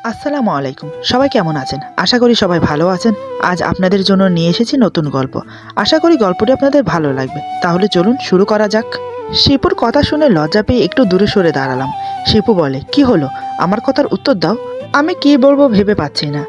আসসালামু আলাইকুম। সবাই কেমন আছেন? আশা করি সবাই ভালো আছেন। আজ আপনাদের জন্য নিয়ে এসেছি নতুন গল্প। আশা করি গল্পটি আপনাদের ভালো লাগবে। তাহলে চলুন শুরু করা যাক। শিপুর কথা শুনে লজ্জা পেয়ে একটু দূরে সরে দাঁড়ালাম। শিপু বলে, কি হলো? আমার কথার উত্তর দাও। আমি কি বলবো ভেবে পাচ্ছি না।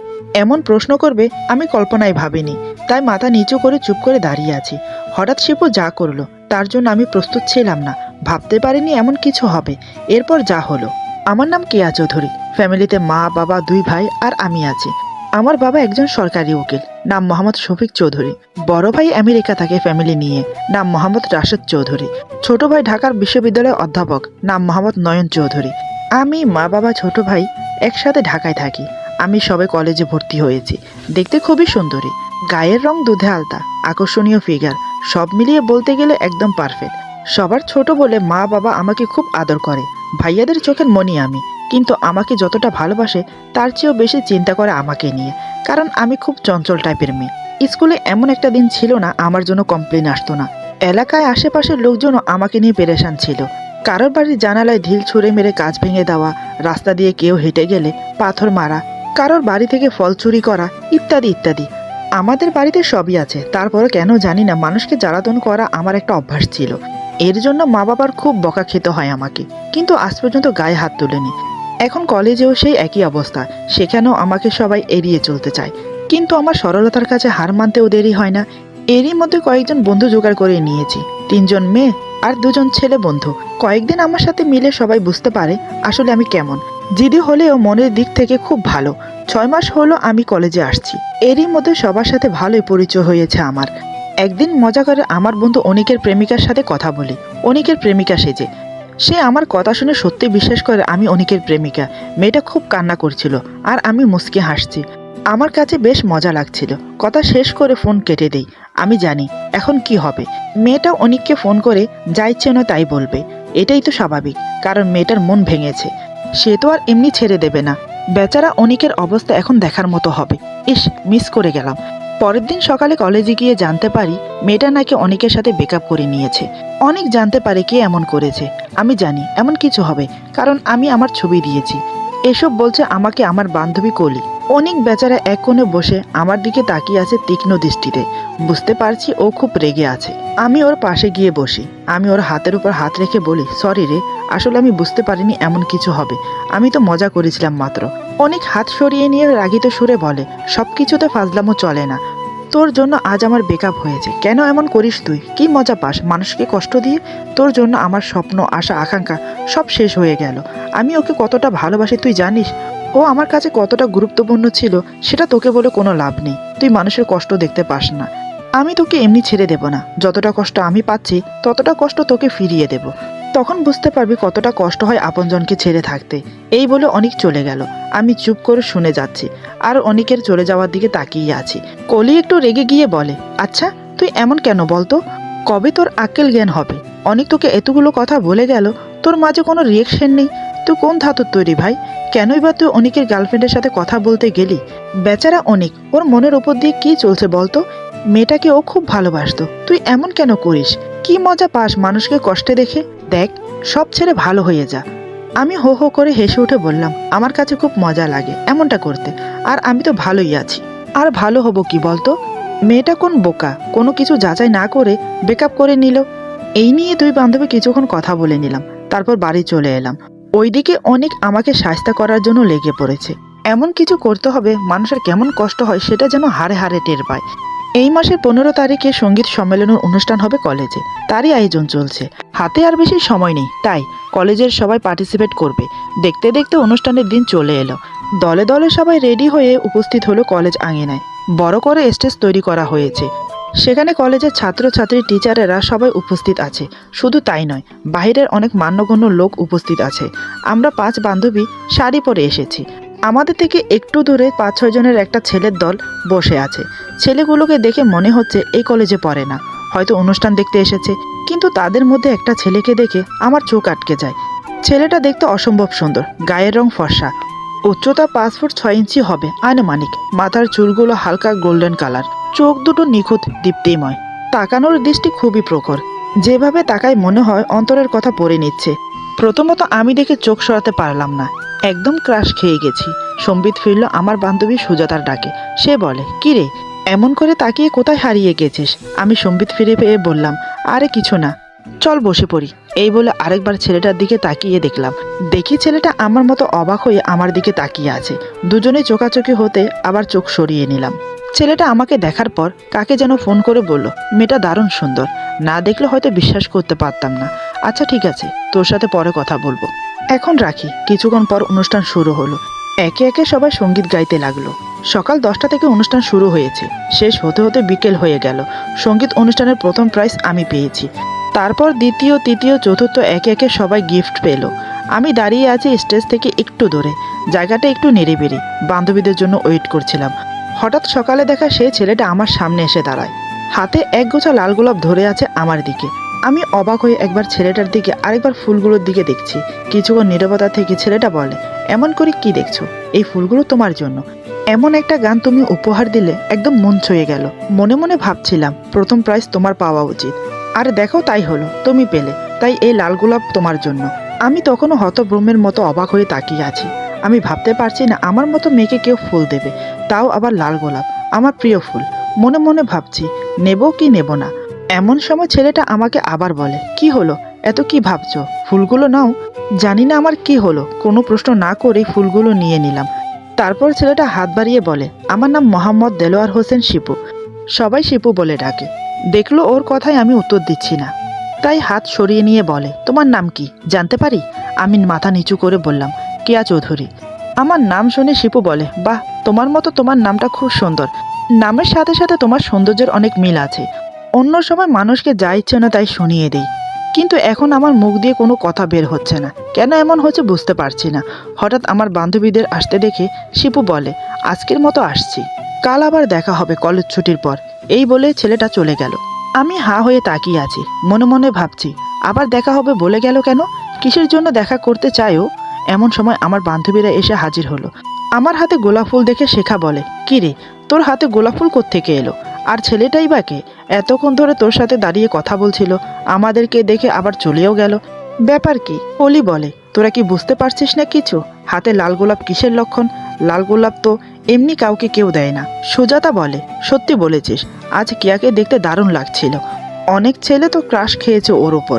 এমন প্রশ্ন করবে আমি কল্পনায় ভাবিনি, তাই মাথা নিচু করে চুপ করে দাঁড়িয়ে আছি। হঠাৎ শিপু যা করলো তার জন্য আমি প্রস্তুত ছিলাম না, ভাবতে পারিনি এমন কিছু হবে। এরপর যা হলো। আমার নাম কেয়া চৌধুরী। ফ্যামিলিতে মা, বাবা, দুই ভাই আর আমি আছি। আমার বাবা একজন সরকারি উকিল, নাম মোহাম্মদ শফিক চৌধুরী। বড় ভাই আমেরিকা থাকে ফ্যামিলি নিয়ে, নাম মোহাম্মদ রাশেদ চৌধুরী। ছোট ভাই ঢাকার বিশ্ববিদ্যালয়ের অধ্যাপক, নাম মোহাম্মদ নয়ন চৌধুরী। আমি, মা, বাবা, ছোট ভাই একসাথে ঢাকায় থাকি। আমি সবে কলেজে ভর্তি হয়েছি। দেখতে খুবই সুন্দরী, গায়ের রং দুধে আলতা, আকর্ষণীয় ফিগার, সব মিলিয়ে বলতে গেলে একদম পারফেক্ট। সবার ছোট বলে মা বাবা আমাকে খুব আদর করে। ভাইয়াদের চোখের মনি আমি, কিন্তু আমাকে যতটা ভালোবাসে তার চেয়েও বেশি চিন্তা করে আমাকে নিয়ে, কারণ আমি খুব চঞ্চল টাইপের মেয়ে। স্কুলে এমন একটা দিন ছিল না আমার জন্য কমপ্লেন আসতো না। এলাকায় আশেপাশের লোকজনও আমাকে নিয়ে পেরেশান ছিল। কারোর বাড়ির জানালায় ঢিল ছুঁড়ে মেরে কাঁচ ভেঙে দেওয়া, রাস্তা দিয়ে কেউ হেঁটে গেলে পাথর মারা, কারোর বাড়ি থেকে ফল চুরি করা, ইত্যাদি ইত্যাদি। আমাদের বাড়িতে সবই আছে, তারপরও কেন জানি না মানুষকে জ্বালাতন করা আমার একটা অভ্যাস ছিল। এর জন্য মা বাবার খুব বকা খেতে হয় আমাকে, কিন্তু আজ পর্যন্ত গায়ে হাত তুলেনি। এখন কলেজেও সেই একই অবস্থা, সেখানেও আমাকে সবাই এড়িয়ে চলতে চায়। কিন্তু আমার সরলতার কাছে হার মানতেও দেরি হয় না। এরই মধ্যে কয়েকজন বন্ধু জোগাড় করে নিয়েছি, 3জন মেয়ে আর 2জন ছেলে বন্ধু। কয়েকদিন আমার সাথে মিলে সবাই বুঝতে পারে আসলে আমি কেমন। জিদি হলেও মনের দিক থেকে খুব ভালো। 6 মাস হলো আমি কলেজে আসছি। এরই মধ্যে সবার সাথে ভালোই পরিচয় হয়েছে আমার। একদিন মজা করে আমার বন্ধু অনিকের প্রেমিকার সাথে কথা বলি। অনিকের প্রেমিকা সেজে। সে আমার কথা শুনে সত্যি বিশ্বাস করে আমি অনিকের প্রেমিকা। মেয়েটা খুব কান্না করছিল আর আমি মুচকি হাসছি। আমার কাছে বেশ মজা লাগছিল। কথা শেষ করে ফোন কেটে দেই। আমি জানি এখন কি হবে। মেয়েটা অনিককে ফোন করে যা ইচ্ছে নয় তাই বলবে। এটাই তো স্বাভাবিক, কারণ মেয়েটার মন ভেঙেছে। সে তো আর এমনি ছেড়ে দেবে না। বেচারা অনিকের অবস্থা এখন দেখার মতো হবে। ইস, মিস করে গেলাম। পরের দিন সকালে কলেজে গিয়ে জানতে পারি মেয়েটা নাকি অনিকের সাথে ব্রেকআপ করে নিয়েছে। অনেক জানতে পারে কে এমন করেছে। আমি জানি এমন কিছু হবে, কারণ আমি আমার ছবি দিয়েছি। এসব বলছে আমাকে আমার বান্ধবী কলি। অনেক বেচারা এক কোণে বসে আমার দিকে তাকিয়ে আছে তীক্ষ্ণ দৃষ্টিতে। বুঝতে পারছি ও খুব রেগে আছে। আমি ওর পাশে গিয়ে বসি। আমি ওর হাতের উপর হাত রেখে বলি, সরি রে, আসলে আমি বুঝতে পারিনি এমন কিছু হবে। আমি তো মজা করেছিলাম মাত্র। অনেক হাত সরিয়ে নিয়ে রাগিত সুরে বলে, সব কিছুতে ফাজলামো চলে না। তোর জন্য আজ আমার ব্রেকআপ হয়েছে। কেন এমন করিস তুই? কি মজা পাস মানুষকে কষ্ট দিয়ে? তোর জন্য আমার স্বপ্ন, আশা, আকাঙ্ক্ষা সব শেষ হয়ে গেল। আমি ওকে কতটা ভালোবাসি তুই জানিস? ও আমার কাছে কতটা গুরুত্বপূর্ণ ছিল সেটা তোকে বলে কোনো লাভ নেই। তুই মানুষের কষ্ট দেখতে পাস না। আমি তোকে এমনি ছেড়ে দেব না। যতটা কষ্ট আমি পাচ্ছি ততটা কষ্ট তোকে ফিরিয়ে দেব। তখন বুঝতে পারবি কতটা কষ্ট হয় আপনজনকে ছেড়ে থাকতে। এই বলে অনেক চলে গেল। আমি চুপ করে শুনে যাচ্ছি আর অনেকের চলে যাওয়ার দিকে তাকিয়ে আছি। কলি একটু রেগে গিয়ে বলে, আচ্ছা তুই এমন কেন বলতো? কবে তোর আক্কেল জ্ঞান হবে? অনেক তোকে এতগুলো কথা বলে গেল, তোর মাঝে কোনো রিয়েকশন নেই। তুই কোন ধাতুর তৈরি ভাই? কেনই বা তুই অনেকের গার্লফ্রেন্ডের সাথে কথা বলতে গেলি? বেচারা অনেক, ওর মনের ওপর দিয়ে কি চলছে বলতো? মেয়েটাকে ও খুব ভালোবাসতো। তুই এমন কেন করিস? কি মজা পাস মানুষকে কষ্টে দেখে? দেখ, সব ছেড়ে ভালো হয়ে যা। আমি হো হো করে হেসে উঠে বললাম, আমার কাছে খুব মজা লাগে এমনটা করতে, আর আমি তো ভালোই আছি। আর ভালো হব কি বলতো? মেয়েটা কোন বোকা, কোনো কিছু যাচাই না করে ব্রেকআপ করে নিল। এই নিয়ে দুই বান্ধবী কিছুক্ষণ কথা বলে নিলাম, তারপর বাড়ি চলে এলাম। ওইদিকে অনেক আমাকে শায়েস্তা করার জন্য লেগে পড়েছে। এমন কিছু করতে হবে মানুষের কেমন কষ্ট হয় সেটা যেন হাড়ে হাড়ে টের পায়। এই মাসের 15 তারিখে সঙ্গীত সম্মেলনের অনুষ্ঠান হবে কলেজে, তারই আয়োজন চলছে। হাতে আর বেশি সময় নেই, তাই কলেজের সবাই পার্টিসিপেট করবে। দেখতে দেখতে অনুষ্ঠানের দিন চলে এলো। দলে দলে সবাই রেডি হয়ে উপস্থিত হলো কলেজ আঙিনায়। বড় করে স্টেজ তৈরি করা হয়েছে। সেখানে কলেজের ছাত্রছাত্রী, টিচারেরা সবাই উপস্থিত আছে। শুধু তাই নয়, বাইরের অনেক মান্যগণ্য লোক উপস্থিত আছে। আমরা 5 বান্ধবী শাড়ি পরে এসেছি। আমাদের থেকে একটু দূরে 5-6 জনের একটা ছেলের দল বসে আছে। ছেলেগুলোকে দেখে মনে হচ্ছে এই কলেজে পড়ে না, হয়তো অনুষ্ঠান দেখতে এসেছে। কিন্তু তাদের মধ্যে একটা ছেলেকে দেখে আমার চোখ আটকে যায়। ছেলেটা দেখতে অসম্ভব সুন্দর, গায়ের রং ফর্সা, উচ্চতা 5 ফুট 6 ইঞ্চি হবে আনুমানিক। মাথার চুলগুলো হালকা গোল্ডেন কালার, চোখ দুটো নিখুঁত দীপ্তিময়। তাকানোর দৃষ্টি খুবই প্রখর। যেভাবে তাকায় মনে হয় অন্তরের কথা পড়ে নিচ্ছে। প্রথমত আমি দেখে চোখ সরাতে পারলাম না, একদম ক্রাশ খেয়ে গেছি। সম্বিত ফিরল আমার বান্ধবী সুজাতার ডাকে। সে বলে, কি রে, এমন করে তাকিয়ে কোথায় হারিয়ে গেছিস? আমি সম্বিত ফিরে পেয়ে বললাম, আরে কিছু না, চল বসে পড়ি। এই বলে আরেকবার ছেলেটার দিকে তাকিয়ে দেখলাম। দেখি ছেলেটা আমার মতো অবাক হয়ে আমার দিকে তাকিয়ে আছে। দুজনে চোখাচোখি হতে আবার চোখ সরিয়ে নিলাম। ছেলেটা আমাকে দেখার পর কাকে যেন ফোন করে বলল, মেয়েটা দারুণ সুন্দর, না দেখলে হয়তো বিশ্বাস করতে পারতাম না। আচ্ছা ঠিক আছে, তোর সাথে পরে কথা বলবো, এখন রাখি। কিছুক্ষণ পর অনুষ্ঠান শুরু হলো। একে একে সবাই সঙ্গীত গাইতে লাগলো। সকাল 10টা থেকে অনুষ্ঠান শুরু হয়েছে, শেষ হতে হতে বিকেল হয়ে গেল। সঙ্গীত অনুষ্ঠানের প্রথম প্রাইজ আমি পেয়েছি। তারপর দ্বিতীয়, তৃতীয়, চতুর্থ একে একে সবাই গিফট পেল। আমি দাঁড়িয়ে আছি স্টেজ থেকে একটু দূরে, জায়গাটা একটু নিরিবিলি। বান্ধবীদের জন্য ওয়েট করছিলাম। হঠাৎ সকালে দেখা সেই ছেলেটা আমার সামনে এসে দাঁড়ায়। হাতে এক গোছা লাল গোলাপ ধরে আছে আমার দিকে। আমি অবাক হয়ে একবার ছেলেটার দিকে আরেকবার ফুলগুলোর দিকে দেখছি। কিছুক্ষণ নীরবতা থেকে ছেলেটা বলে, এমন করে কি দেখছো? এই ফুলগুলো তোমার জন্য। এমন একটা গান তুমি উপহার দিলে, একদম মন ছুঁয়ে গেল। মনে মনে ভাবছিলাম প্রথম প্রাইজ তোমার পাওয়া উচিত। আর দেখো তাই হলো, তুমি পেলে। তাই এই লাল গোলাপ তোমার জন্য। আমি তখনও হতভ্রমের মতো অবাক হয়ে তাকিয়ে আছি। আমি ভাবতে পারছি না আমার মতো মেয়েকে কেউ ফুল দেবে, তাও আবার লাল গোলাপ, আমার প্রিয় ফুল। মনে মনে ভাবছি নেব কি নেব না। এমন সময় ছেলেটা আমাকে আবার বলে, কি হলো, এত কি ভাবছো? ফুলগুলো নাও। জানি না আমার কি হলো, কোনো প্রশ্ন না করেই ফুলগুলো নিয়ে নিলাম। তারপর ছেলেটা হাত বাড়িয়ে বলে, আমার নাম মোহাম্মদ দেলোয়ার হোসেন শিপু, সবাই শিপু বলে ডাকে। দেখলো ওর কথায় আমি উত্তর দিচ্ছি না, তাই হাত সরিয়ে নিয়ে বলে, তোমার নাম কি জানতে পারি? আমি মাথা নিচু করে বললাম, কেয়া চৌধুরী। আমার নাম শুনে শিপু বলে, বাহ, তোমার মতো তোমার নামটা খুব সুন্দর। নামের সাথে সাথে তোমার সৌন্দর্যের অনেক মিল আছে। অন্য সময় মানুষকে যা ইচ্ছে না তাই শুনিয়ে দেই, কিন্তু এখন আমার মুখ দিয়ে কোনো কথা বের হচ্ছে না। কেন এমন হচ্ছে বুঝতে পারছি না। হঠাৎ আমার বান্ধবীদের আসতে দেখে শিপু বলে, আজকের মতো আসছি, কাল আবার দেখা হবে কলেজ ছুটির পর। এই বলে ছেলেটা চলে গেল। আমি হাঁ হয়ে তাকিয়ে আছি, মনে মনে ভাবছি, আবার দেখা হবে বলে গেল কেন? কিসের জন্য দেখা করতে চায়ও? এমন সময় আমার বান্ধবীরা এসে হাজির হলো। আমার হাতে গোলাপ ফুল দেখে শেখা বলে, কি রে, তোর হাতে গোলাপ ফুল কোত্থেকে এলো? আর ছেলেটাই বা কে? এতক্ষণ ধরে তোর সাথে দাঁড়িয়ে কথা বলছিল, আমাদেরকে দেখে আবার চলেও গেল, ব্যাপার কি? অলি বলে, তোরা কি বুঝতে পারছিস না কিছু? হাতে লাল গোলাপ কিসের লক্ষণ? লাল গোলাপ তো এমনি কাউকে কেউ দেয় না। সুজাতা বলে, সত্যি বলেছিস, আজ কিয়াকে দেখতে দারুণ লাগছিল। অনেক ছেলে তো ক্রাশ খেয়েছে ওর ওপর।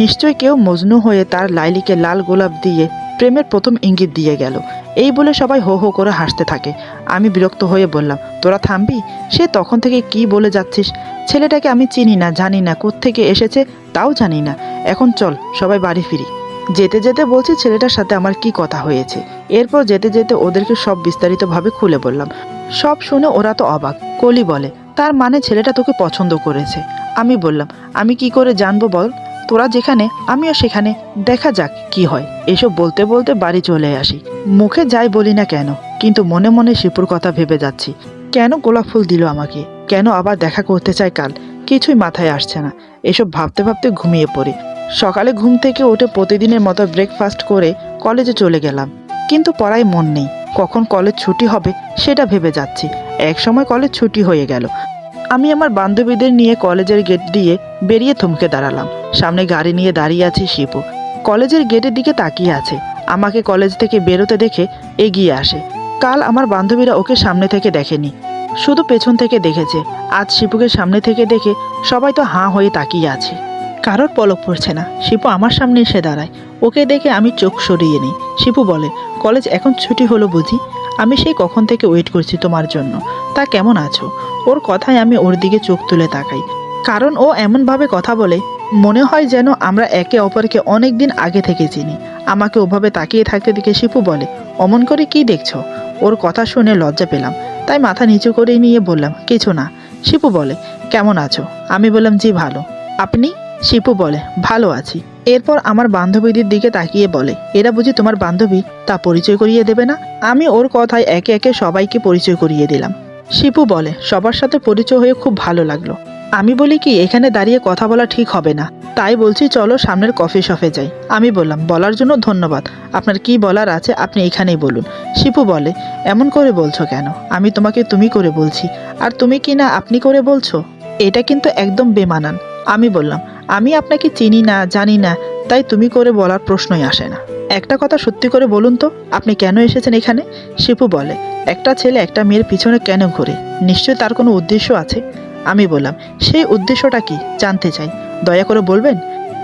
নিশ্চয় কেউ মজনু হয়ে তার লাইলিকে লাল গোলাপ দিয়ে প্রেমের প্রথম ইঙ্গিত দিয়ে গেল। এই বলে সবাই হো হো করে হাসতে থাকে। আমি বিরক্ত হয়ে বললাম, তোরা থামবি? সে তখন থেকে কি বলে যাচ্ছিস? ছেলেটাকে আমি চিনি না, জানি না কোত্থেকে এসেছে, তাও জানি না। এখন চল সবাই বাড়ি ফিরি। যেতে যেতে বলছি ছেলেটার সাথে আমার কি কথা হয়েছে। এরপর যেতে যেতে ওদেরকে সব বিস্তারিতভাবে খুলে বললাম। সব শুনে ওরা তো অবাক। কলি বলে, তার মানে ছেলেটা তোকে পছন্দ করেছে? আমি বললাম, আমি কি করে জানবো বল? তোরা যেখানে আমিও সেখানে, দেখা যাক কি হয়। এসব বলতে বলতে বাড়ি চলে আসি। মুখে যাই বলি না কেন, কিন্তু মনে মনে শিপুর কথা ভেবে যাচ্ছি। কেন গোলাপ ফুল দিল আমাকে? কেন আবার দেখা করতে চায় কাল? কিছুই মাথায় আসছে না। এসব ভাবতে ভাবতে ঘুমিয়ে পড়ি। সকালে ঘুম থেকে উঠে প্রতিদিনের মতো ব্রেকফাস্ট করে কলেজে চলে গেলাম, কিন্তু পড়ায় মন নেই। কখন কলেজ ছুটি হবে সেটা ভেবে যাচ্ছি। এক সময় কলেজ ছুটি হয়ে গেল। আমি আমার বান্ধবীদের নিয়ে কলেজের গেট দিয়ে বেরিয়ে থমকে দাঁড়ালাম। সামনে গাড়ি নিয়ে দাঁড়িয়ে আছে শিপু, কলেজের গেটের দিকে তাকিয়ে আছে। আমাকে কলেজ থেকে বেরোতে দেখে এগিয়ে আসে। কাল আমার বান্ধবীরা ওকে সামনে থেকে দেখেনি, শুধু পেছন থেকে দেখেছে। আজ শিপুকে সামনে থেকে দেখে সবাই তো হাঁ হয়ে তাকিয়ে আছে, কারোর পলক পড়ছে না। শিপু আমার সামনে এসে দাঁড়ায়। ওকে দেখে আমি চোখ সরিয়ে নিই। শিপু বলে, কলেজ এখন ছুটি হলো বুঝি? আমি সেই কখন থেকে ওয়েট করছি তোমার জন্য। তা কেমন আছো? ওর কথায় আমি ওর দিকে চোখ তুলে তাকাই, কারণ ও এমনভাবে কথা বলে মনে হয় যেন আমরা একে অপরকে অনেক দিন আগে থেকে চিনি। আমাকে ওভাবে তাকিয়ে থাকতে দেখে শিপু বলে, অমন করে কি দেখছো? ওর কথা শুনে লজ্জা পেলাম, তাই মাথা নিচু করে নিয়ে বললাম, কিছু না। শিপু বলে, কেমন আছো? আমি বললাম, জি ভালো। আপনি? শিপু বলে, ভালো আছি। এরপর আমার বান্ধবীদের দিকে তাকিয়ে বলে, এরা বুঝি তোমার বান্ধবী? তা পরিচয় করিয়ে দেবে না? আমি ওর কথায় একে একে সবাইকে পরিচয় করিয়ে দিলাম। শিপু বলে, সবার সাথে পরিচয় হয়ে খুব ভালো লাগলো। আমি বলি কি, এখানে দাঁড়িয়ে কথা বলা ঠিক হবে না, তাই বলছি চলো সামনের কফি শপে যাই। আমি বললাম, বলার জন্য ধন্যবাদ, আপনার কি বলার আছে আপনি এখানেই বলুন। শিপু বলে, এমন করে বলছো কেন? আমি তোমাকে তুমি করে বলছি, আর তুমি কি না আপনি করে বলছো? এটা কিন্তু একদম বেমানান। আমি বললাম, আমি আপনাকে চিনি না, জানি না, তাই তুমি করে বলার প্রশ্নই আসে না। একটা কথা সত্যি করে বলুন তো, আপনি কেন এসেছেন এখানে? শিপু বলে, একটা ছেলে একটা মেয়ের পিছনে কেন ঘোরে? নিশ্চয়ই তার কোনো উদ্দেশ্য আছে। আমি বললাম, সেই উদ্দেশ্যটা কি জানতে চাই, দয়া করে বলবেন?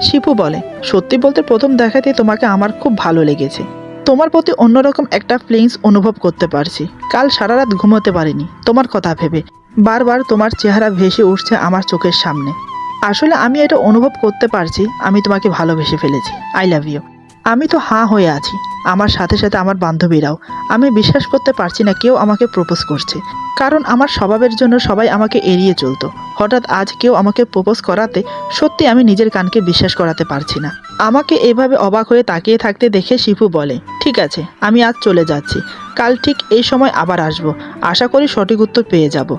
শিপু বলে, সত্যি বলতে প্রথম দেখাতে তোমাকে আমার খুব ভালো লেগেছে। তোমার প্রতি অন্যরকম একটা ফিলিংস অনুভব করতে পারছি। কাল সারা রাত ঘুমোতে পারিনি তোমার কথা ভেবে। বারবার তোমার চেহারা ভেসে উঠছে আমার চোখের সামনে। আসলে আমি এটা অনুভব করতে পারছি, আমি তোমাকে ভালোবেসে ফেলেছি। I love you. আমি তো হাঁ হয়ে আছি, আমার সাথে সাথে আমার বান্ধবীরাও। আমি বিশ্বাস করতে পারছি না কেউ আমাকে প্রপোজ করছে, কারণ আমার স্বভাবের জন্য সবাই আমাকে এড়িয়ে চলতো। হঠাৎ আজ কেউ আমাকে প্রপোজ করাতে সত্যি আমি নিজের কানকে বিশ্বাস করাতে পারছি না। আমাকে এভাবে অবাক হয়ে তাকিয়ে থাকতে দেখে শিপু বলে, ঠিক আছে, আমি আজ চলে যাচ্ছি, কাল ঠিক এই সময় আবার আসবো, আশা করি সঠিক উত্তর পেয়ে যাব।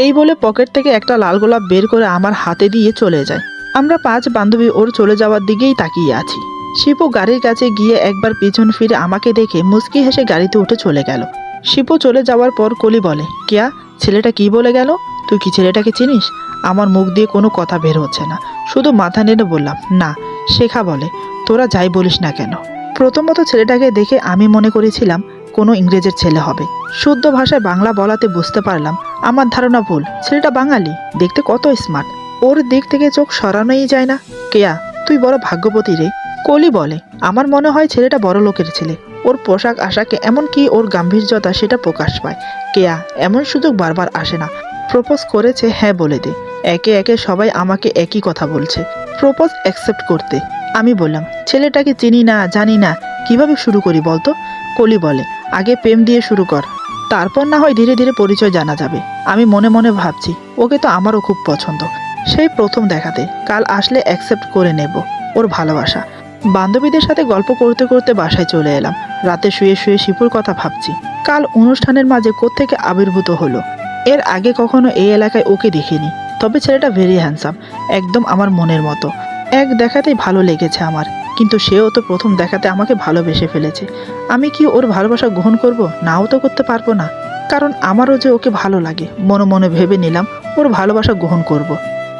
এই বলে পকেট থেকে একটা লাল গোলাপ বের করে আমার হাতে দিয়ে চলে যায়। আমরা 5 বান্ধবী ওর চলে যাওয়ার দিকেই তাকিয়ে আছি। শিপু গাড়ির কাছে গিয়ে একবার পিছন ফিরে আমাকে দেখে মুচকি হেসে গাড়িতে উঠে চলে গেল। শিপু চলে যাওয়ার পর কলি বলে, কিয়া, ছেলেটা কি বলে গেল? তুই কি ছেলেটাকে চিনিস? আমার মুখ দিয়ে কোনো কথা বের হচ্ছে না, শুধু মাথা নেড়ে বললাম, না। শেখা বলে, তোরা যাই বলিস না কেন, প্রথমত ছেলেটাকে দেখে আমি মনে করেছিলাম কোনো ইংরেজের ছেলে হবে। শুদ্ধ ভাষায় বাংলা বলাতে বুঝতে পারলাম আমার ধারণা ভুল। ছেলেটা বাঙালি, দেখতে কত স্মার্ট, ওর দিক থেকে চোখ সরানোই যায় না। কেয়া, তুই বড় ভাগ্যবতী রে। কলি বলে, আমার মনে হয় ছেলেটা বড় লোকের ছেলে। ওর পোশাক আশাকে এমনকি ওর গাম্ভীর্যতা সেটা প্রকাশ পায়। কেয়া, এমন সুযোগ বারবার আসে না। প্রপোজ করেছে, হ্যাঁ বলে দে। একে একে সবাই আমাকে একই কথা বলছে, প্রপোজ অ্যাকসেপ্ট করতে। আমি বললাম, ছেলেটাকে চিনি না, জানি না, কিভাবে শুরু করি বলতো? কলি বলে, আগে প্রেম দিয়ে শুরু কর, তারপর না হয় ধীরে ধীরে পরিচয় জানা যাবে। আমি মনে মনে ভাবছি, ওকে তো আমারও খুব পছন্দ, সেই প্রথম দেখাতে। কাল আসলে অ্যাকসেপ্ট করে নেব। ওর ভালোবাসা। বান্ধবীদের সাথে গল্প করতে করতে বাসায় চলে এলাম। রাতে শুয়ে শুয়ে শিপুর কথা ভাবছি। কাল অনুষ্ঠানের মাঝে কোত্থেকে আবির্ভূত হলো। এর আগে কখনো এই এলাকায় ওকে দেখিনি, তবে ছেলেটা ভেরি হ্যান্ডসাম, একদম আমার মনের মতো। এক দেখাতেই ভালো লেগেছে আমার, কিন্তু সেও তো প্রথম দেখাতে আমাকে ভালোবেসে ফেলেছে। আমি কি ওর ভালোবাসা গ্রহণ করব? নাও তো করতে পারবো না, কারণ আমারও যে ওকে ভালো লাগে। মনে মনে ভেবে নিলাম ওর ভালোবাসা গ্রহণ করব।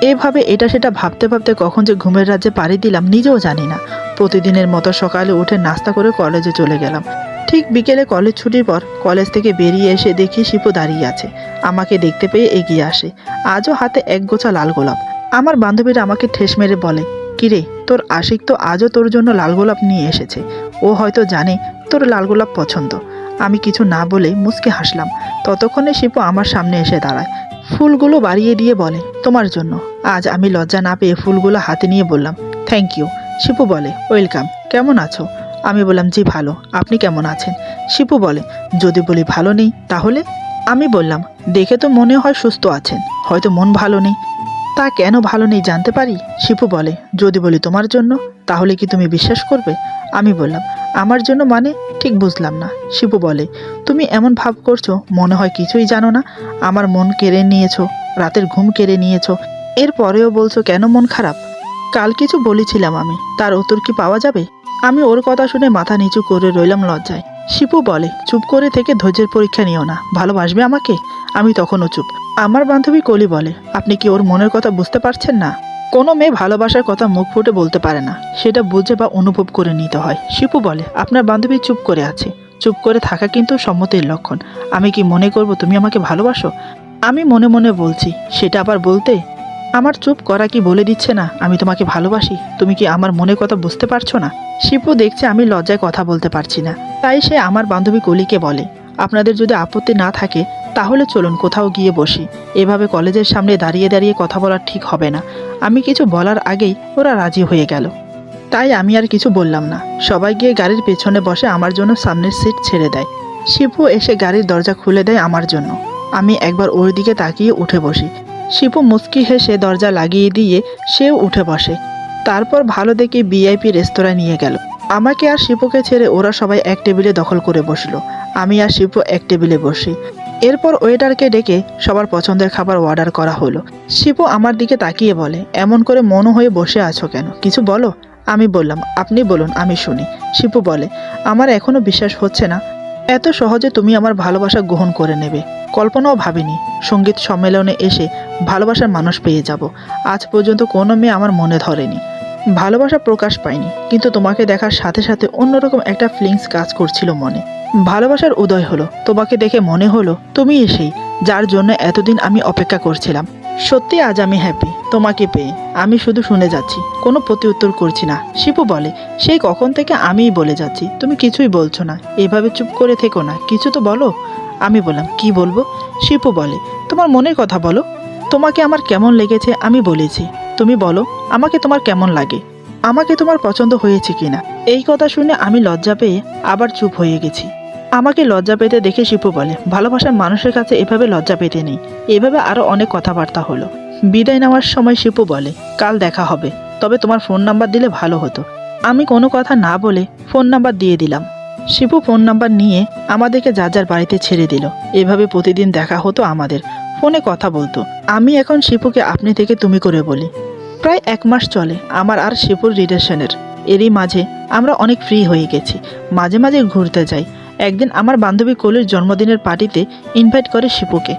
এভাবে এটা সেটা ভাবতে ভাবতে কখন যে ঘুমের রাজ্যে পাড়ি দিলাম নিজেও জানি না। প্রতিদিনের মতো সকালে উঠে নাস্তা করে কলেজে চলে গেলাম। ঠিক বিকেলে কলেজ ছুটির পর কলেজ থেকে বেরিয়ে এসে দেখি শিপু দাঁড়িয়ে আছে। আমাকে দেখতে পেয়ে এগিয়ে আসে, আজও হাতে এক গোছা লাল গোলাপ। আমার বান্ধবীরা আমাকে ঠেস মেরে বলে, কিরে, তোর আশিক তো আজও তোর জন্য লাল গোলাপ নিয়ে এসেছে। ও হয়তো জানে তোর লাল গোলাপ পছন্দ। আমি কিছু না বলেই মুচকে হাসলাম। ততক্ষণে শিপু আমার সামনে এসে দাঁড়ায়, ফুলগুলো বাড়িয়ে দিয়ে বলে, তোমার জন্য। আজ আমি লজ্জা না পেয়ে ফুলগুলো হাতে নিয়ে বললাম, থ্যাংক ইউ। শিপু বলে, ওয়েলকাম। কেমন আছো? আমি বললাম, জি ভালো, আপনি কেমন আছেন? শিপু বলে, যদি বলি ভালো নেই তাহলে? আমি বললাম, দেখে তো মনে হয় সুস্থ আছেন, হয়তো মন ভালো নেই। তা কেন ভালো নেই জানতে পারি? শিপু বলে, যদি বলি তোমার জন্য তাহলে কি তুমি বিশ্বাস করবে? আমি বললাম, আমার জন্য মানে ঠিক বুঝলাম না। শিপু বলে, তুমি এমন ভাব করছো মনে হয় কিছুই জানো না। আমার মন কেড়ে নিয়েছো, রাতের ঘুম কেড়ে নিয়েছো, এরপরেও বলছো কেন মন খারাপ? কাল কিছু বলেছিলাম আমি, তার উত্তর কি পাওয়া যাবে? আমি ওর কথা শুনে মাথা নিচু করে রইলাম লজ্জায়। শিপু বলে, চুপ করে থেকে ধৈর্যের পরীক্ষা নিও না, ভালোবাসবে আমাকে? আমি তখনও চুপ। আমার বান্ধবী কলি বলে, আপনি কি ওর মনের কথা বুঝতে পারছেন না? কোনো মেয়ে ভালোবাসার কথা মুখ ফুটে বলতে পারে না, সেটা বুঝে বা অনুভব করে নিতে হয়। শিপু বলে, আপনার বান্ধবী চুপ করে আছে। চুপ করে থাকা কিন্তু সম্মতির লক্ষণ। আমি কি মনে করব তুমি আমাকে ভালোবাসো? আমি মনে মনে বলছি, সেটা আবার বলতে? আমার চুপ করা কি বলে দিচ্ছে না আমি তোমাকে ভালোবাসি? তুমি কি আমার মনের কথা বুঝতে পারছো না? শিপু দেখছে আমি লজ্জায় কথা বলতে পারছি না, তাই সে আমার বান্ধবী কলিকে বলে, আপনাদের যদি আপত্তি না থাকে তাহলে চলুন কোথাও গিয়ে বসি। এভাবে কলেজের সামনে দাঁড়িয়ে দাঁড়িয়ে কথা বলা ঠিক হবে না। আমি কিছু বলার আগেই ওরা রাজি হয়ে গেল, তাই আমি আর কিছু বললাম না। সবাই গিয়ে গাড়ির পেছনে বসে আমার জন্য সামনের সিট ছেড়ে দেয়। শিপু এসে গাড়ির দরজা খুলে দেয় আমার জন্য। আমি একবার ওর দিকে তাকিয়ে উঠে বসি। শিপু মুচকি হেসে দরজা লাগিয়ে দিয়ে সেও উঠে বসে। তারপর ভালো দেখে ভিআইপি রেস্তোরাঁয় নিয়ে গেল। আমাকে আর শিপুকে ছেড়ে ওরা সবাই এক টেবিলে দখল করে বসলো। আমি আর শিপু এক টেবিলে বসি। এরপর ওয়েটারকে ডেকে সবার পছন্দের খাবার অর্ডার করা হলো। শিপু আমার দিকে তাকিয়ে বলে, এমন করে মন হয়ে বসে আছো কেন, কিছু বলো? আমি বললাম, আপনি বলুন, আমি শুনি। শিপু বলে, আমার এখনো বিশ্বাস হচ্ছে না এত সহজে তুমি আমার ভালোবাসা গ্রহণ করে নেবে। কল্পনাও ভাবিনি সঙ্গীত সম্মেলনে এসে ভালোবাসার মানুষ পেয়ে যাব। আজ পর্যন্ত কোনো মেয়ে আমার মনে ধরেনি। ভালোবাসা প্রকাশ পায়নি, কিন্তু তোমাকে দেখার সাথে সাথে অন্যরকম একটা ফিলিংস কাজ করছিল মনে। ভালোবাসার উদয় হলো, তোমাকে দেখে মনে হলো তুমি সেই যার জন্য এতদিন আমি অপেক্ষা করছিলাম। সত্যি আজ আমি হ্যাপি তোমাকে পেয়ে। আমি শুধু শুনে যাচ্ছি, কোনো প্রতিউত্তর করছি না। শিপু বলে, সেই কখন থেকে আমিই বলে যাচ্ছি, তুমি কিছুই বলছো না। এভাবে চুপ করে থেকো না, কিছু তো বলো। আমি বললাম, কি বলবো? শিপু বলে, তোমার মনের কথা বলো। তোমাকে আমার কেমন লেগেছে আমি বলেছি, তুমি বলো আমাকে তোমার কেমন লাগে, আমাকে তোমার পছন্দ হয়েছে কিনা। এই কথা শুনে আমি লজ্জা পেয়ে আবার চুপ হয়ে গেছি। আমাকে লজ্জা পেতে দেখে শিপু বলে, ভালোবাসার মানুষের কাছে এভাবে লজ্জা পেতে নেই। এভাবে আরও অনেক কথাবার্তা হলো। বিদায় নেওয়ার সময় শিপু বলে, কাল দেখা হবে, তবে তোমার ফোন নাম্বার দিলে ভালো হতো। আমি কোনো কথা না বলে ফোন নাম্বার দিয়ে দিলাম। শিপু ফোন নাম্বার নিয়ে আমাদেরকে যার যার বাড়িতে ছেড়ে দিল। এভাবে প্রতিদিন দেখা হতো আমাদের, ফোনে কথা বলতো। আমি এখন শিপুকে আপনি থেকে তুমি করে বলি। প্রায় 1 মাস চলে আমার আর শিপুর রিলেশনের। এরই মাঝে আমরা অনেক ফ্রি হয়ে গেছি, মাঝে মাঝে ঘুরতে যাই। একদিন আমার বান্ধবী কলির জন্মদিনের পার্টিতে ইনভাইট করে শিপুকে।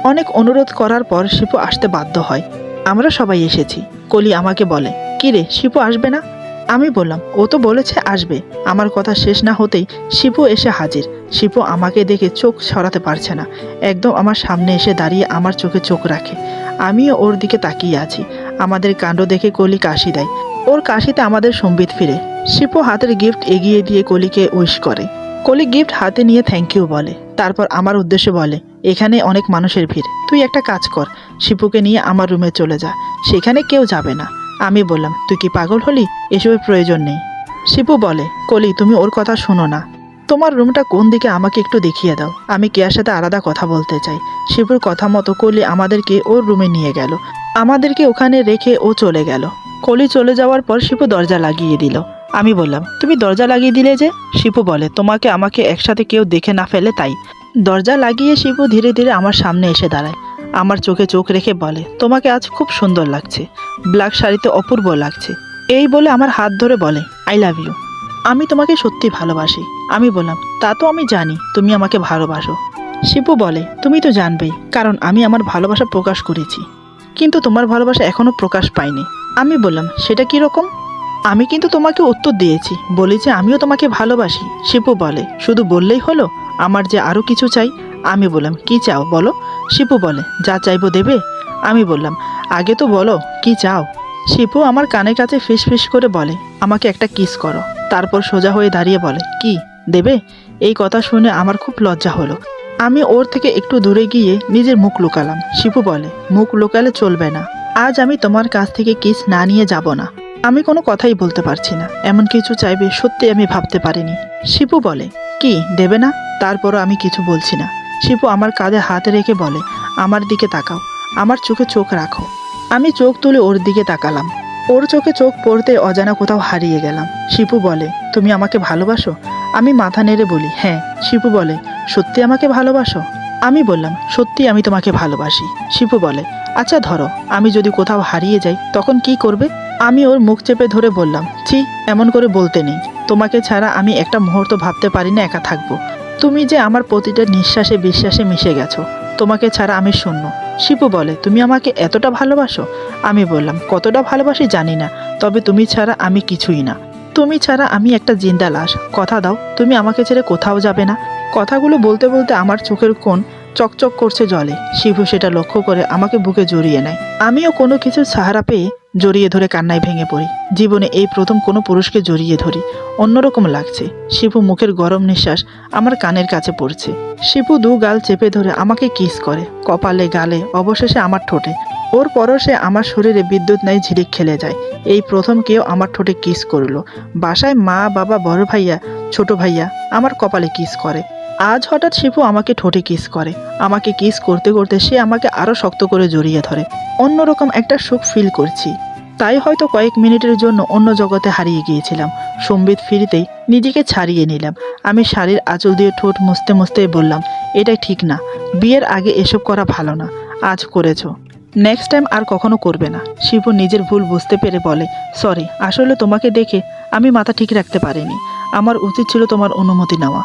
অনেক অনুরোধ করার পর শিপু আসতে বাধ্য হয়। আমরা সবাই এসেছি। কলি আমাকে বলে, কি রে শিপু আসবে না? আমি বললাম, ও তো বলেছে আসবে। আমার কথা শেষ না হতেই শিপু এসে হাজির। শিপু আমাকে দেখে চোখ সরাতে পারছে না, একদম আমার সামনে এসে দাঁড়িয়ে আমার চোখে চোখ রাখে। আমিও ওর দিকে তাকিয়ে আছি। আমাদের কাণ্ড দেখে কলি কাশি দেয়। ওর কাশিতে আমাদের সম্বিত ফিরে। শিপু হাতের গিফট এগিয়ে দিয়ে কলিকে উইশ করে। কলি গিফট হাতে নিয়ে থ্যাংক ইউ বলে। তারপর আমার উদ্দেশ্যে বলে, এখানে অনেক মানুষের ভিড়, তুই একটা কাজ কর, শিপুকে নিয়ে আমার রুমে চলে যা, সেখানে কেউ যাবে না। আমি বললাম, তুই কি পাগল হলি? এসবের প্রয়োজন নেই। শিপু বলে, কলি তুমি ওর কথা শোনো না, তোমার রুমটা কোন দিকে আমাকে একটু দেখিয়ে দাও, আমি কেয়ার সাথে আলাদা কথা বলতে চাই। শিপুর কথা মতো কলি আমাদেরকে ওর রুমে নিয়ে গেল। আমাদেরকে ওখানে রেখে ও চলে গেল। কলি চলে যাওয়ার পর শিপু দরজা লাগিয়ে দিল। আমি বললাম, তুমি দরজা লাগিয়ে দিলে যে? শিপু বলে, তোমাকে আমাকে একসাথে কেউ দেখে না ফেলে তাই। দরজা লাগিয়ে শিপু ধীরে ধীরে আমার সামনে এসে দাঁড়ায়। আমার চোখে চোখ রেখে বলে, তোমাকে আজ খুব সুন্দর লাগছে, ব্ল্যাক শাড়িতে অপূর্ব লাগছে। এই বলে আমার হাত ধরে বলে, আই লাভ ইউ, আমি তোমাকে সত্যি ভালোবাসি। আমি বললাম, তা তো আমি জানি তুমি আমাকে ভালোবাসো। শিপু বলে, তুমি তো জানবেই, কারণ আমি আমার ভালোবাসা প্রকাশ করেছি, কিন্তু তোমার ভালোবাসা এখনো প্রকাশ পায়নি। আমি বললাম, সেটা কি রকম? আমি কিন্তু তোমাকে উত্তর দিয়েছি, বলি যে আমিও তোমাকে ভালোবাসি। শিপু বলে, শুধু বললেই হলো? আমার যে আরও কিছু চাই। আমি বললাম, কি চাও বলো? শিপু বলে, যা চাইবো দেবে। আমি বললাম, আগে তো বলো কি চাও। শিপু আমার কানের কাছে ফিস ফিস করে বলে, আমাকে একটা কিস করো। তারপর সোজা হয়ে দাঁড়িয়ে বলে, কি দেবে? এই কথা শুনে আমার খুব লজ্জা হলো। আমি ওর থেকে একটু দূরে গিয়ে নিজের মুখ লুকালাম। শিপু বলে, মুখ লুকালে চলবে না, আজ আমি তোমার কাছ থেকে কিস না নিয়ে যাব না। আমি কোনো কথাই বলতে পারছি না, এমন কিছু চাইবে সত্যি আমি ভাবতে পারিনি। শিপু বলে, কি দেবে না? তারপরও আমি কিছু বলছি না। শিপু আমার কাঁধে হাত রেখে বলে, আমার দিকে তাকাও, আমার চোখে চোখ রাখো। আমি চোখ তুলে ওর দিকে তাকালাম। ওর চোখে চোখ পড়তে অজানা কোথাও হারিয়ে গেলাম। শিপু বলে, তুমি আমাকে ভালোবাসো? আমি মাথা নেড়ে বলি, হ্যাঁ। শিপু বলে, সত্যি আমাকে ভালোবাসো? আমি বললাম, সত্যি আমি তোমাকে ভালোবাসি। শিপু বলে, আচ্ছা ধরো আমি যদি কোথাও হারিয়ে যাই তখন কি করবে? আমি ওর মুখ চেপে ধরে বললাম, ছি, এমন করে বলতে নেই। তোমাকে ছাড়া আমি একটা মুহূর্ত ভাবতে পারি না একা থাকবো। তুমি যে আমার প্রতিটা নিঃশ্বাসে বিশ্বাসে মিশে গেছো, তোমাকে ছাড়া আমি শূন্য। শিপু বলে, তুমি আমাকে এতটা ভালোবাসো? আমি বললাম, কতটা ভালোবাসি জানি না, তবে তুমি ছাড়া আমি কিছুই না। তুমি ছাড়া আমি একটা জিন্দা লাশ। কথা দাও তুমি আমাকে ছেড়ে কোথাও যাবে না। কথাগুলো বলতে বলতে আমার চোখের কোণ চকচক করছে জলে। শিবু সেটা লক্ষ্য করে আমাকে বুকে জড়িয়ে নেয়। আমিও কোনো কিছুর সাহারা পেয়ে জড়িয়ে ধরে কান্নায় ভেঙে পড়ি। জীবনে এই প্রথম কোনো পুরুষকে জড়িয়ে ধরি, অন্যরকম লাগছে। শিবু মুখের গরম নিঃশ্বাস আমার কানের কাছে পড়ছে। শিবু দু গাল চেপে ধরে আমাকে কিস করে, কপালে, গালে, অবশেষে আমার ঠোঁটে। ওর পরশে আমার শরীরে বিদ্যুৎ ন্যায় ঝিলিক খেলে যায়। এই প্রথম কেউ আমার ঠোঁটে কিস করলো। বাসায় মা, বাবা, বড় ভাইয়া, ছোট ভাইয়া আমার কপালে কিস করে। আজ হঠাৎ শিপু আমাকে ঠোঁটে কিস করে। আমাকে কিস করতে করতে সে আমাকে আরও শক্ত করে জড়িয়ে ধরে। অন্যরকম একটা সুখ ফিল করছি। তাই হয়তো কয়েক মিনিটের জন্য অন্য জগতে হারিয়ে গিয়েছিলাম। সম্বিত ফিরিতেই নিজেকে ছাড়িয়ে নিলাম। আমি শাড়ির আঁচল দিয়ে ঠোঁট মুছতে মুছতে বললাম, এটা ঠিক না, বিয়ের আগে এসব করা ভালো না। আজ করেছো, নেক্সট টাইম আর কখনো করবে না। শিপু নিজের ভুল বুঝতে পেরে বলে, সরি, আসলে তোমাকে দেখে আমি মাথা ঠিক রাখতে পারিনি। আমার উচিত ছিল তোমার অনুমতি নেওয়া।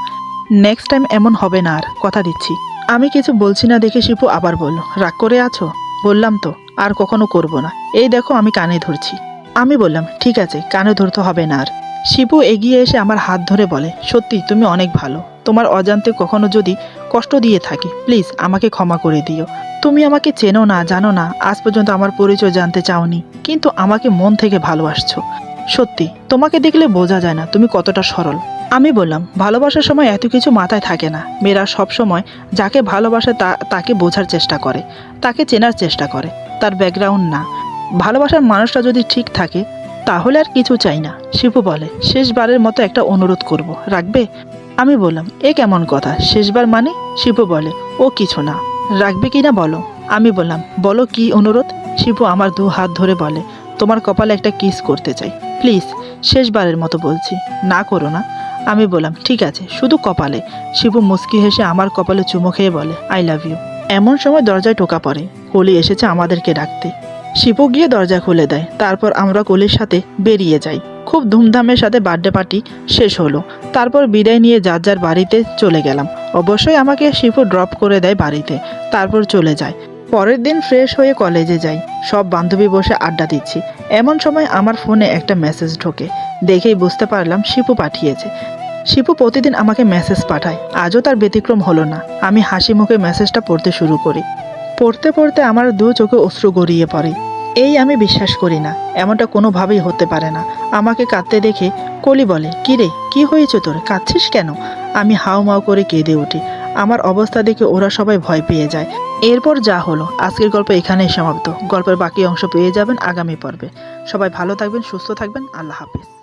নেক্সট টাইম এমন হবে না আর, কথা দিচ্ছি। আমি কিছু বলছি না দেখে শিপু আবার বলল, রাগ করে আছো? বললাম তো আর কখনো করব না। এই দেখো আমি কানে ধরছি। আমি বললাম ঠিক আছে, কানে ধরতে হবে না আর। শিপু এগিয়ে এসে আমার হাত ধরে বলে, সত্যি তুমি অনেক ভালো। তোমার অজান্তে কখনো যদি কষ্ট দিয়ে থাকি প্লিজ আমাকে ক্ষমা করে দিও। তুমি আমাকে চেনো না, জানো না, আজ পর্যন্ত আমার পরিচয় জানতে চাওনি, কিন্তু আমাকে মন থেকে ভালোবাসছো। সত্যি তোমাকে দেখলে বোঝা যায় না তুমি কতটা সরল। আমি বললাম, ভালোবাসার সময় এত কিছু মাথায় থাকে না। মেয়েরা সব সময় যাকে ভালোবাসে তাকে বোঝার চেষ্টা করে, তাকে চেনার চেষ্টা করে, তার ব্যাকগ্রাউন্ড না। ভালোবাসার মানুষটা যদি ঠিক থাকে তাহলে আর কিছু চাই না। শিপু বলে, শেষবারের মতো একটা অনুরোধ করব, রাখবে? আমি বললাম, এ কেমন কথা, শেষবার মানে? শিপু বলে, ও কিছু না, রাখবে কি না বলো। আমি বললাম, বলো কি অনুরোধ। শিপু আমার 2 হাত ধরে বলে, তোমার কপালে একটা কিস করতে চাই, প্লিজ, শেষবারের মতো বলছি, না করো না। আমি বললাম, ঠিক আছে, শুধু কপালে। শিপু মুচকি হেসে আমার কপালে চুমো খেয়ে বলে, আই লাভ ইউ। এমন সময় দরজায় টোকা পড়ে। কলি এসেছে আমাদেরকে ডাকতে। শিপু গিয়ে দরজা খুলে দেয়, তারপর আমরা কলির সাথে বেরিয়ে যাই। খুব ধুমধামের সাথে বার্থডে পার্টি শেষ হলো। তারপর বিদায় নিয়ে যার যার বাড়িতে চলে গেলাম। অবশ্যই আমাকে শিপু ড্রপ করে দেয় বাড়িতে, তারপর চলে যায়। পরের দিন ফ্রেশ হয়ে কলেজে যাই। সব বান্ধবী বসে আড্ডা দিচ্ছি। এমন সময় আমার ফোনে একটা মেসেজ ঢোকে। দেখেই বুঝতে পারলাম শিপু পাঠিয়েছে। শিপু প্রতিদিন আমাকে মেসেজ পাঠায়, আজও তার ব্যতিক্রম হলো না। আমি হাসি মুখে মেসেজটা পড়তে শুরু করি। পড়তে পড়তে আমার 2 চোখে অশ্রু গড়িয়ে পড়ে। এই আমি বিশ্বাস করি না, এমনটা কোনোভাবেই হতে পারে না। আমাকে কাঁদতে দেখে কলি বলে, কী রে, কী হয়েছে তোর, কাঁদছিস কেন? আমি হাউমাউ করে কেঁদে উঠি। আমার অবস্থা দেখে ওরা সবাই ভয় পেয়ে যায়। এরপর যা হলো, আজকের গল্প এখানেই সমাপ্ত। গল্পের বাকি অংশ পেয়ে যাবেন আগামী পর্বে। সবাই ভালো থাকবেন, সুস্থ থাকবেন, আল্লাহ হাফিজ।